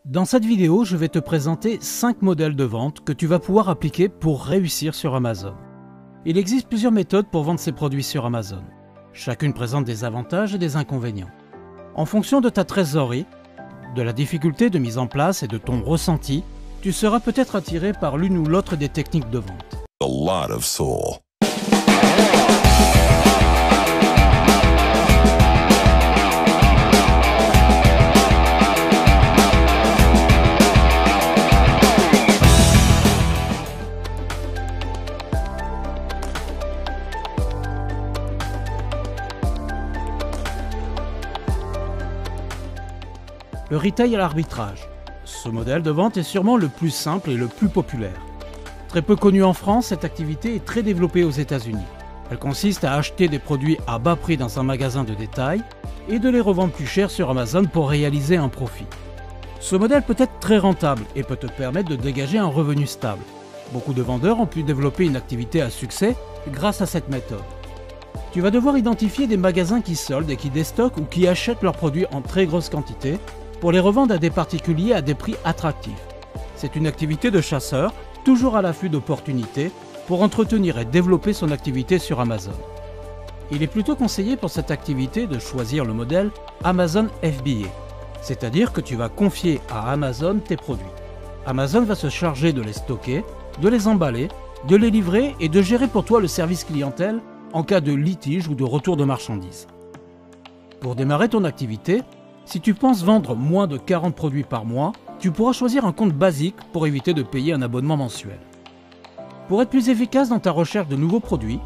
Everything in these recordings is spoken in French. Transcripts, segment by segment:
Dans cette vidéo, je vais te présenter 5 modèles de vente que tu vas pouvoir appliquer pour réussir sur Amazon. Il existe plusieurs méthodes pour vendre ces produits sur Amazon. Chacune présente des avantages et des inconvénients. En fonction de ta trésorerie, de la difficulté de mise en place et de ton ressenti, tu seras peut-être attiré par l'une ou l'autre des techniques de vente. A lot of soul. Le retail à l'arbitrage. Ce modèle de vente est sûrement le plus simple et le plus populaire. Très peu connu en France, cette activité est très développée aux États-Unis. Elle consiste à acheter des produits à bas prix dans un magasin de détail et de les revendre plus cher sur Amazon pour réaliser un profit. Ce modèle peut être très rentable et peut te permettre de dégager un revenu stable. Beaucoup de vendeurs ont pu développer une activité à succès grâce à cette méthode. Tu vas devoir identifier des magasins qui soldent et qui déstockent ou qui achètent leurs produits en très grosse quantité pour les revendre à des particuliers à des prix attractifs. C'est une activité de chasseur, toujours à l'affût d'opportunités pour entretenir et développer son activité sur Amazon. Il est plutôt conseillé pour cette activité de choisir le modèle Amazon FBA, c'est-à-dire que tu vas confier à Amazon tes produits. Amazon va se charger de les stocker, de les emballer, de les livrer et de gérer pour toi le service clientèle en cas de litige ou de retour de marchandises. Pour démarrer ton activité, si tu penses vendre moins de 40 produits par mois, tu pourras choisir un compte basique pour éviter de payer un abonnement mensuel. Pour être plus efficace dans ta recherche de nouveaux produits,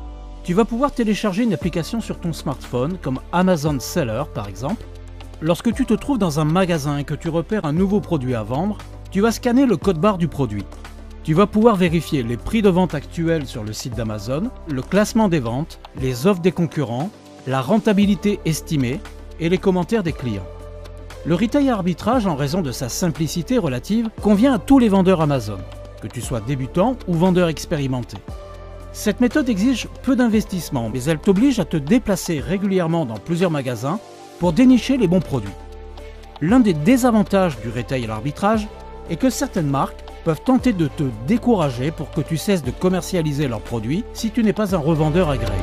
tu vas pouvoir télécharger une application sur ton smartphone comme Amazon Seller par exemple. Lorsque tu te trouves dans un magasin et que tu repères un nouveau produit à vendre, tu vas scanner le code barre du produit. Tu vas pouvoir vérifier les prix de vente actuels sur le site d'Amazon, le classement des ventes, les offres des concurrents, la rentabilité estimée et les commentaires des clients. Le retail arbitrage, en raison de sa simplicité relative, convient à tous les vendeurs Amazon, que tu sois débutant ou vendeur expérimenté. Cette méthode exige peu d'investissement, mais elle t'oblige à te déplacer régulièrement dans plusieurs magasins pour dénicher les bons produits. L'un des désavantages du retail à l'arbitrage est que certaines marques peuvent tenter de te décourager pour que tu cesses de commercialiser leurs produits si tu n'es pas un revendeur agréé.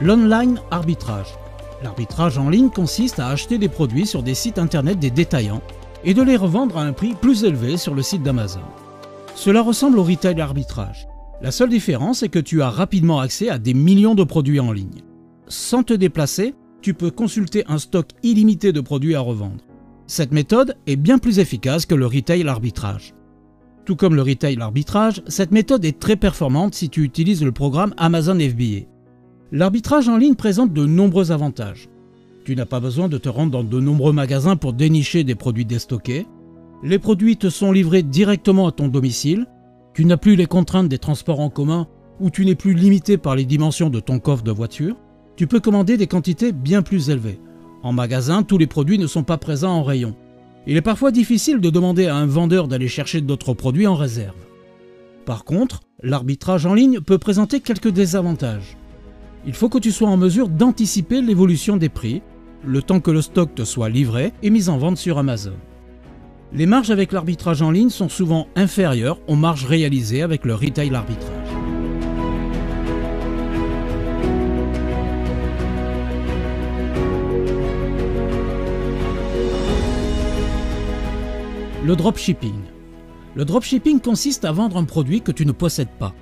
L'online arbitrage. L'arbitrage en ligne consiste à acheter des produits sur des sites internet des détaillants et de les revendre à un prix plus élevé sur le site d'Amazon. Cela ressemble au retail arbitrage. La seule différence est que tu as rapidement accès à des millions de produits en ligne. Sans te déplacer, tu peux consulter un stock illimité de produits à revendre. Cette méthode est bien plus efficace que le retail arbitrage. Tout comme le retail arbitrage, cette méthode est très performante si tu utilises le programme Amazon FBA. L'arbitrage en ligne présente de nombreux avantages. Tu n'as pas besoin de te rendre dans de nombreux magasins pour dénicher des produits déstockés. Les produits te sont livrés directement à ton domicile. Tu n'as plus les contraintes des transports en commun ou tu n'es plus limité par les dimensions de ton coffre de voiture. Tu peux commander des quantités bien plus élevées. En magasin, tous les produits ne sont pas présents en rayon. Il est parfois difficile de demander à un vendeur d'aller chercher d'autres produits en réserve. Par contre, l'arbitrage en ligne peut présenter quelques désavantages. Il faut que tu sois en mesure d'anticiper l'évolution des prix, le temps que le stock te soit livré et mis en vente sur Amazon. Les marges avec l'arbitrage en ligne sont souvent inférieures aux marges réalisées avec le retail arbitrage. Le dropshipping. Le dropshipping consiste à vendre un produit que tu ne possèdes pas.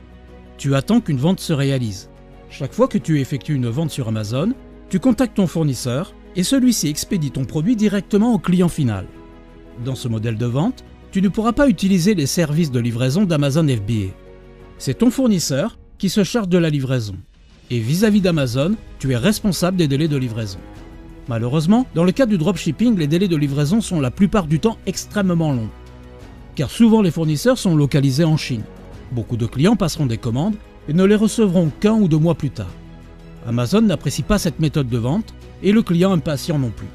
Tu attends qu'une vente se réalise. Chaque fois que tu effectues une vente sur Amazon, tu contactes ton fournisseur et celui-ci expédie ton produit directement au client final. Dans ce modèle de vente, tu ne pourras pas utiliser les services de livraison d'Amazon FBA. C'est ton fournisseur qui se charge de la livraison. Et vis-à-vis d'Amazon, tu es responsable des délais de livraison. Malheureusement, dans le cas du dropshipping, les délais de livraison sont la plupart du temps extrêmement longs. Car souvent les fournisseurs sont localisés en Chine. Beaucoup de clients passeront des commandes et ne les recevront qu'1 ou 2 mois plus tard. Amazon n'apprécie pas cette méthode de vente et le client impatient non plus.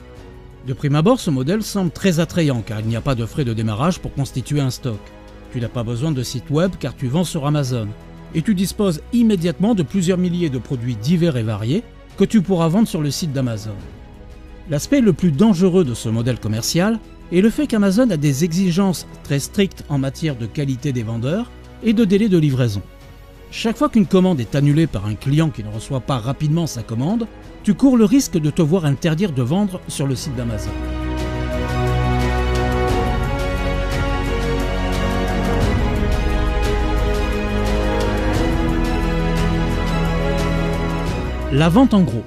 De prime abord, ce modèle semble très attrayant car il n'y a pas de frais de démarrage pour constituer un stock. Tu n'as pas besoin de site web car tu vends sur Amazon. et tu disposes immédiatement de plusieurs milliers de produits divers et variés que tu pourras vendre sur le site d'Amazon. L'aspect le plus dangereux de ce modèle commercial est le fait qu'Amazon a des exigences très strictes en matière de qualité des vendeurs et de délai de livraison. Chaque fois qu'une commande est annulée par un client qui ne reçoit pas rapidement sa commande, tu cours le risque de te voir interdire de vendre sur le site d'Amazon. La vente en gros.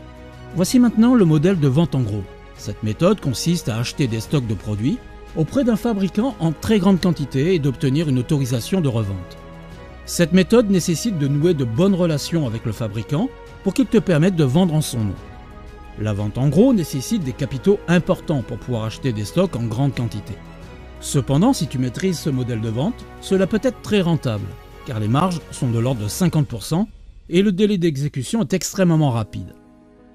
Voici maintenant le modèle de vente en gros. Cette méthode consiste à acheter des stocks de produits auprès d'un fabricant en très grande quantité et d'obtenir une autorisation de revente. Cette méthode nécessite de nouer de bonnes relations avec le fabricant pour qu'il te permette de vendre en son nom. La vente en gros nécessite des capitaux importants pour pouvoir acheter des stocks en grande quantité. Cependant, si tu maîtrises ce modèle de vente, cela peut être très rentable, car les marges sont de l'ordre de 50% et le délai d'exécution est extrêmement rapide.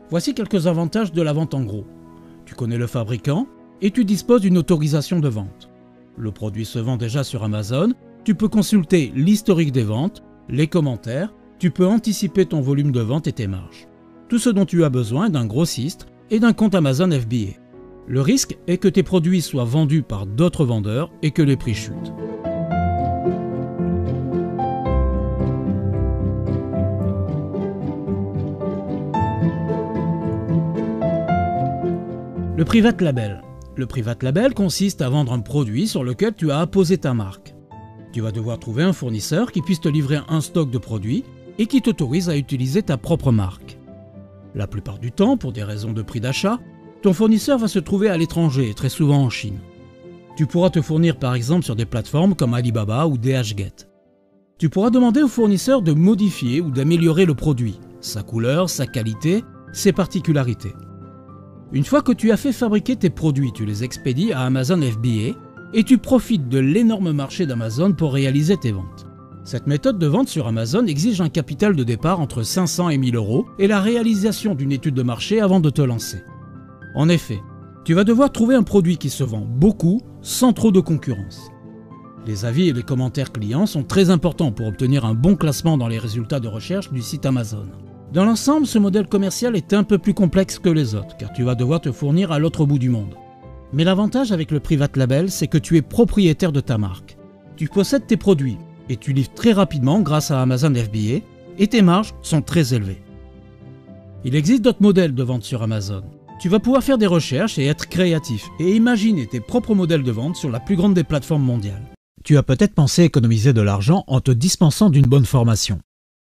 Voici quelques avantages de la vente en gros. Tu connais le fabricant et tu disposes d'une autorisation de vente. Le produit se vend déjà sur Amazon, tu peux consulter l'historique des ventes, les commentaires, tu peux anticiper ton volume de vente et tes marges. Tout ce dont tu as besoin est d'un grossiste et d'un compte Amazon FBA. Le risque est que tes produits soient vendus par d'autres vendeurs et que les prix chutent. Le private label. Le private label consiste à vendre un produit sur lequel tu as apposé ta marque. Tu vas devoir trouver un fournisseur qui puisse te livrer un stock de produits et qui t'autorise à utiliser ta propre marque. La plupart du temps, pour des raisons de prix d'achat, ton fournisseur va se trouver à l'étranger, très souvent en Chine. Tu pourras te fournir par exemple sur des plateformes comme Alibaba ou DHgate. Tu pourras demander au fournisseur de modifier ou d'améliorer le produit, sa couleur, sa qualité, ses particularités. Une fois que tu as fait fabriquer tes produits, tu les expédies à Amazon FBA et tu profites de l'énorme marché d'Amazon pour réaliser tes ventes. Cette méthode de vente sur Amazon exige un capital de départ entre 500 et 1000 € et la réalisation d'une étude de marché avant de te lancer. En effet, tu vas devoir trouver un produit qui se vend beaucoup sans trop de concurrence. Les avis et les commentaires clients sont très importants pour obtenir un bon classement dans les résultats de recherche du site Amazon. Dans l'ensemble, ce modèle commercial est un peu plus complexe que les autres, car tu vas devoir te fournir à l'autre bout du monde. Mais l'avantage avec le private label, c'est que tu es propriétaire de ta marque. Tu possèdes tes produits et tu livres très rapidement grâce à Amazon FBA et tes marges sont très élevées. Il existe d'autres modèles de vente sur Amazon. Tu vas pouvoir faire des recherches et être créatif et imaginer tes propres modèles de vente sur la plus grande des plateformes mondiales. Tu as peut-être pensé économiser de l'argent en te dispensant d'une bonne formation.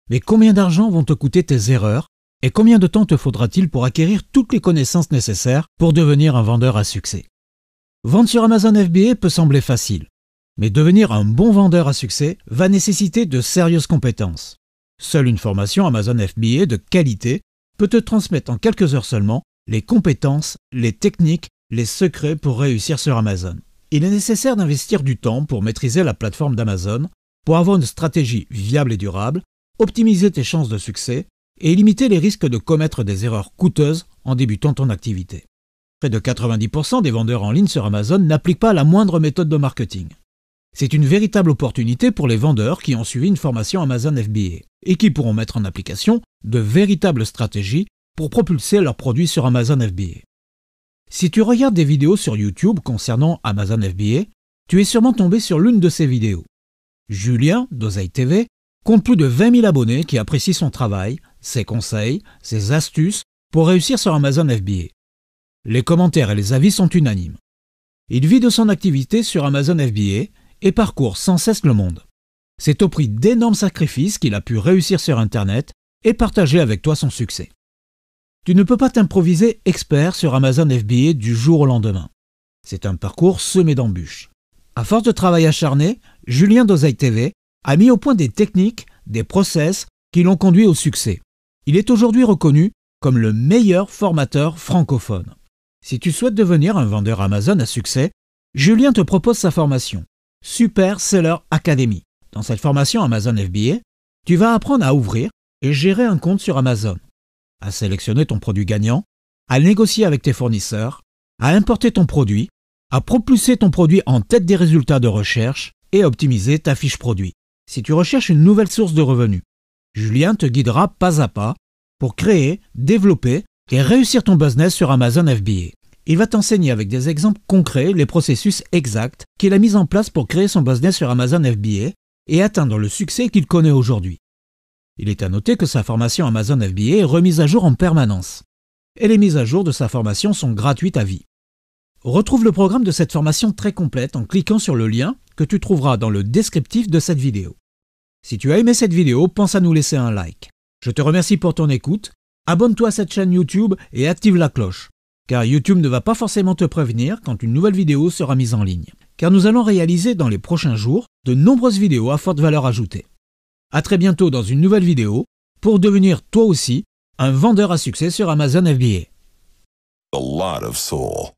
Mais combien d'argent vont te coûter tes erreurs et combien de temps te faudra-t-il pour acquérir toutes les connaissances nécessaires pour devenir un vendeur à succès? Vendre sur Amazon FBA peut sembler facile, mais devenir un bon vendeur à succès va nécessiter de sérieuses compétences. Seule une formation Amazon FBA de qualité peut te transmettre en quelques heures seulement les compétences, les techniques, les secrets pour réussir sur Amazon. Il est nécessaire d'investir du temps pour maîtriser la plateforme d'Amazon, pour avoir une stratégie viable et durable, optimiser tes chances de succès et limiter les risques de commettre des erreurs coûteuses en débutant ton activité. Près de 90% des vendeurs en ligne sur Amazon n'appliquent pas la moindre méthode de marketing. C'est une véritable opportunité pour les vendeurs qui ont suivi une formation Amazon FBA et qui pourront mettre en application de véritables stratégies pour propulser leurs produits sur Amazon FBA. Si tu regardes des vidéos sur YouTube concernant Amazon FBA, tu es sûrement tombé sur l'une de ces vidéos. Julien, d'Oseille TV, compte plus de 20 000 abonnés qui apprécient son travail, ses conseils, ses astuces pour réussir sur Amazon FBA. Les commentaires et les avis sont unanimes. Il vit de son activité sur Amazon FBA et parcourt sans cesse le monde. C'est au prix d'énormes sacrifices qu'il a pu réussir sur Internet et partager avec toi son succès. Tu ne peux pas t'improviser expert sur Amazon FBA du jour au lendemain. C'est un parcours semé d'embûches. À force de travail acharné, Julien d'Oseille TV a mis au point des techniques, des process qui l'ont conduit au succès. Il est aujourd'hui reconnu comme le meilleur formateur francophone. Si tu souhaites devenir un vendeur Amazon à succès, Julien te propose sa formation, Super Seller Academy. Dans cette formation Amazon FBA, tu vas apprendre à ouvrir et gérer un compte sur Amazon, à sélectionner ton produit gagnant, à négocier avec tes fournisseurs, à importer ton produit, à propulser ton produit en tête des résultats de recherche et à optimiser ta fiche produit. Si tu recherches une nouvelle source de revenus, Julien te guidera pas à pas pour créer, développer et réussir ton business sur Amazon FBA. Il va t'enseigner avec des exemples concrets les processus exacts qu'il a mis en place pour créer son business sur Amazon FBA et atteindre le succès qu'il connaît aujourd'hui. Il est à noter que sa formation Amazon FBA est remise à jour en permanence. Et les mises à jour de sa formation sont gratuites à vie. Retrouve le programme de cette formation très complète en cliquant sur le lien que tu trouveras dans le descriptif de cette vidéo. Si tu as aimé cette vidéo, pense à nous laisser un like. Je te remercie pour ton écoute, abonne-toi à cette chaîne YouTube et active la cloche, car YouTube ne va pas forcément te prévenir quand une nouvelle vidéo sera mise en ligne, car nous allons réaliser dans les prochains jours de nombreuses vidéos à forte valeur ajoutée. À très bientôt dans une nouvelle vidéo pour devenir toi aussi un vendeur à succès sur Amazon FBA. A lot of soul.